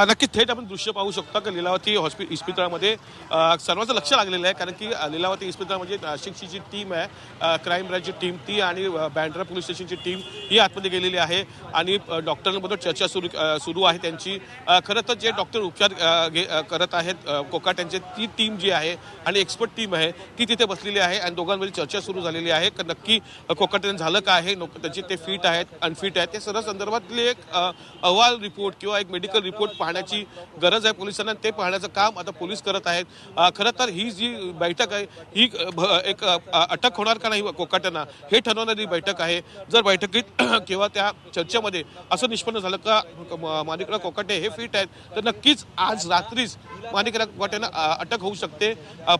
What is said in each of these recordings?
नक्की थेट आपण दृश्य पाहू शकतो की लीलावती इस्पितळामध्ये सर्वांचं लक्ष लागलेलं आहे, कारण की लीलावती इस्पितळ म्हणजे नाशिकची जी टीम आहे, क्राईम ब्रँचची टीम, ती आणि बँड्रा पोलीस स्टेशनची टीम ही आतमध्ये गेलेली आहे आणि डॉक्टरांबरोबर चर्चा सुरू आहे त्यांची। खरं तर जे डॉक्टर उपचार करत आहेत कोकाट्यांचे, ती टीम जी आहे आणि एक्सपर्ट टीम आहे ती तिथे बसलेली आहे आणि दोघांमध्ये चर्चा सुरू झालेली आहे की नक्की कोकाट्यांना झालं काय आहे, त्यांचे ते फिट आहेत अनफिट आहेत, ते सर्व संदर्भातले एक अहवाल रिपोर्ट किंवा एक मेडिकल रिपोर्ट पाहण्याची गरज आहे पोलिसांना। ते पाहण्याचं काम आता पोलीस करत आहेत। खरं तर ही जी बैठक आहे ही एक अटक होणार का नाही कोकाट्यांना हे ठरवणारी बैठक आहे। जर बैठकीत किंवा त्या चर्चेमध्ये असं निष्पन्न झालं का माणिकराव कोकाटे हे फिट आहेत, तर नक्कीच आज रात्रीच माणिकराव कोकाट्यांना अटक होऊ शकते।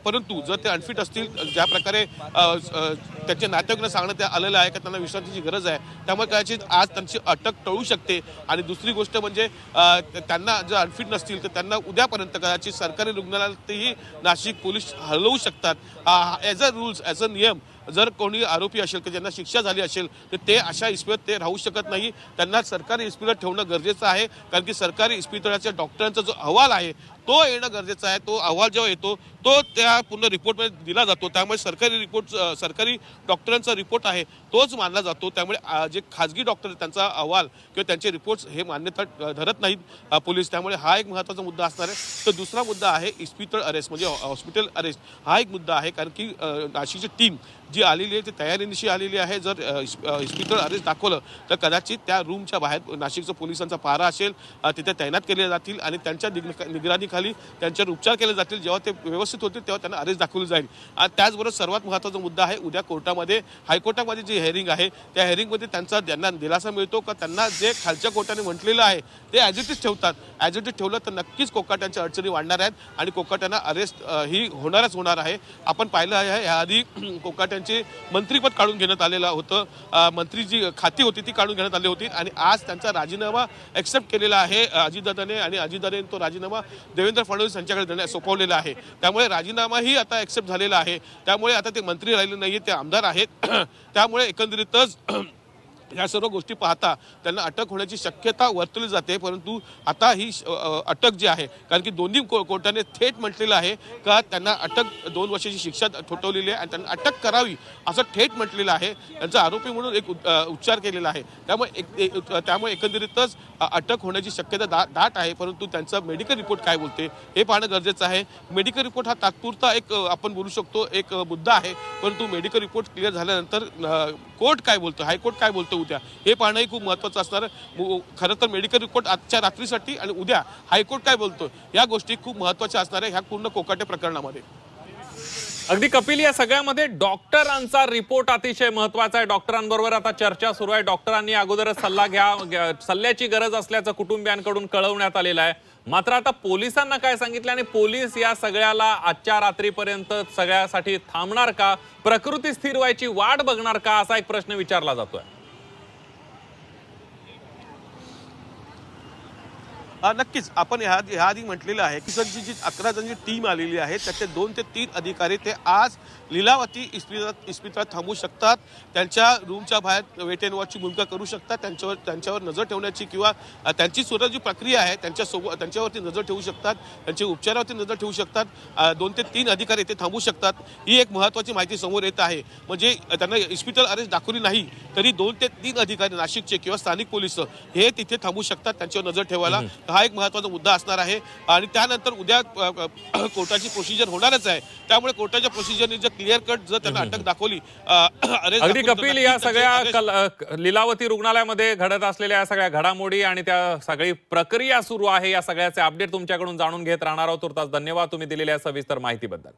परंतु जर ते अनफिट असतील, ज्या प्रकारे त्यांच्या नातेवाईकांना सांगण्यात आलेलं आहे की त्यांना विश्रांतीची गरज आहे, त्यामुळे कदाचित आज त्यांची अटक टळू शकते। आणि दुसरी गोष्ट म्हणजे त्यांना जर अनफिट नसतील तर त्यांना उद्यापर्यंत कदाचित सरकारी रुग्णालयातही नाशिक पोलीस हलवू शकतात। As a rules, as a नियम, जर कोणी आरोपी असेल की ज्यांना शिक्षा झाली असेल तर ते अशा इस्पितळात ते राहू शकत नाही, त्यांना सरकारी इस्पितळात ठेवणं गरजेचं आहे। कारण की सरकारी इस्पितळाच्या डॉक्टरांचा जो अहवाल आहे तो येणं गरजेचं आहे। तो अहवाल जेव्हा येतो तो त्या पूर्ण रिपोर्टमध्ये दिला जातो, त्यामुळे सरकारी डॉक्टरांचा रिपोर्ट आहे तोच मानला जातो। त्यामुळे जे खाजगी डॉक्टर त्यांचा अहवाल किंवा त्यांचे रिपोर्ट्स हे मान्यता धरत नाहीत पोलीस, त्यामुळे हा एक महत्त्वाचा मुद्दा असणार आहे। तर दुसरा मुद्दा आहे इस्पितळ अरेस्ट, म्हणजे हॉस्पिटल अरेस्ट, हा एक मुद्दा आहे। कारण की नाशिकची टीम जी आलेली आहे ती तयारीनिशी आलेली आहे। जर इस्पितळ अरेस्ट दाखवलं तर कदाचित त्या रूमच्या बाहेर नाशिकचं पोलिसांचा पारा असेल, तिथे तैनात केले जातील आणि त्यांच्या निगराणीखाली त्यांच्यावर उपचार केले जातील। जेव्हा ते व्यवस्थित होतील तेव्हा त्यांना अरेस्ट दाखवली जाईल। त्याचबरोबर सर्वात महत्त्वाचा मुद्दा आहे उद्या कोर्टामध्ये, हायकोर्टामध्ये जी हेअरिंग आहे त्या हेअरिंगमध्ये त्यांना दिलासा मिळतो का त्यांना जे खालच्या कोर्टाने म्हटलेलं आहे ते ॲज इट इज ठेवतात। ॲज इट इज ठेवलं तर नक्कीच कोकाट्यांच्या अडचणी वाढणार आहेत आणि कोकाट्यांना अरेस्ट ही होणार आहे। आपण पाहिलं आहे याआधी कोकाट्यांचे मंत्रीपद काढून घेण्यात आलेलं होतं, मंत्री जी खाती होती ती काढून घेण्यात आली होती आणि आज त्यांचा राजीनामा एक्सेप्ट केलेला आहे अजितदादाने आणि अजितदादाने तो राजीनामा देवेंद्र फडणवीस यांच्याकडे सोपवलेला आहे। त्यामुळे राजीनामाही आता एक्सेप्ट झालेला आहे। त्यामुळे आता ते मंत्री राहिले नाहीये, ते आमदार आहेत। त्यामुळे एकंदरीतच या सर्व गोष्टी पाहता त्यांना अटक होण्याची शक्यता वर्तवली जाते। परंतु आता ही अटक जी आहे, कारण की दोन्ही कोर्टाने थेट म्हटलेलं आहे का त्यांना अटक 2 वर्षाची शिक्षा ठोठावलेली आहे आणि त्यांना अटक करावी असं थेट म्हटलेलं आहे। त्यांचा आरोपी म्हणून एक उच्चार केलेला आहे। त्यामुळे एकंदरीतच अटक होण्याची शक्यता दाट आहे। परंतु त्यांचा मेडिकल रिपोर्ट काय बोलते हे पाहणं गरजेचं आहे। मेडिकल रिपोर्ट हा तात्पुरता एक आपण बोलू शकतो एक मुद्दा आहे, परंतु मेडिकल रिपोर्ट क्लिअर झाल्यानंतर कोर्ट काय बोलतं, हायकोर्ट काय बोलतं उद्या हे पाहणंही खूप महत्त्वाचं असणार। खरं तर मेडिकल रिपोर्ट आजच्या रात्रीसाठी आणि उद्या हायकोर्ट काय बोलतो या गोष्टी खूप महत्त्वाच्या असणार आहे ह्या पूर्ण कोकाटे प्रकरणामध्ये। अगदी कपिल, या सगळ्यामध्ये डॉक्टरांचा रिपोर्ट अतिशय महत्वाचा आहे। डॉक्टरांबरोबर आता चर्चा सुरू आहे। डॉक्टरांनी अगोदरच सल्ल्याची गरज असल्याचं कुटुंबियांकडून कळवण्यात आलेलं आहे। मात्र आता पोलिसांना काय सांगितलं आणि पोलीस या सगळ्याला आजच्या रात्रीपर्यंत सगळ्यासाठी थांबणार का, प्रकृती स्थिर व्हायची वाट बघणार का, असा एक प्रश्न विचारला जातोय। नक्कीच आपण ह्याआधी म्हटलेलं आहे की जी 11 जणांची टीम आलेली आहे त्याचे 2 ते 3 अधिकारी ते आज लीलावती इस्पितळात थांबू शकतात। त्यांच्या रूमच्या बाहेर वेट अँड वॉचची भूमिका करू शकतात। त्यांच्यावर नजर ठेवण्याची किंवा त्यांची सुद्धा जी प्रक्रिया आहे त्यांच्यावरती नजर ठेवू शकतात, त्यांच्या उपचारावरती नजर ठेवू शकतात। 2 ते 3 अधिकारी ते थांबू शकतात। ही एक महत्त्वाची माहिती समोर येत आहे। म्हणजे त्यांना इस्पितळ अरेस्ट दाखवली नाही तरी 2 ते 3 अधिकारी नाशिकचे किंवा स्थानिक पोलीस हे तिथे थांबू शकतात त्यांच्यावर नजर ठेवायला। हा एक महत्त्वाचा मुद्दा असणार आहे आणि त्यानंतर उद्या कोर्टाची प्रोसिजर होणारच आहे। त्यामुळे कोर्टाच्या प्रोसिजरने जर क्लिअर कट जर त्यांना अटक दाखवली अगदी कपिल, या सगळ्या लीलावती रुग्णालयामध्ये घडत असलेल्या या सगळ्या घडामोडी आणि त्या सगळी प्रक्रिया सुरू आहे, या सगळ्याचे अपडेट तुमच्याकडून जाणून घेत राहणार आहोत। तुर्तास धन्यवाद तुम्ही दिलेल्या सविस्तर माहितीबद्दल।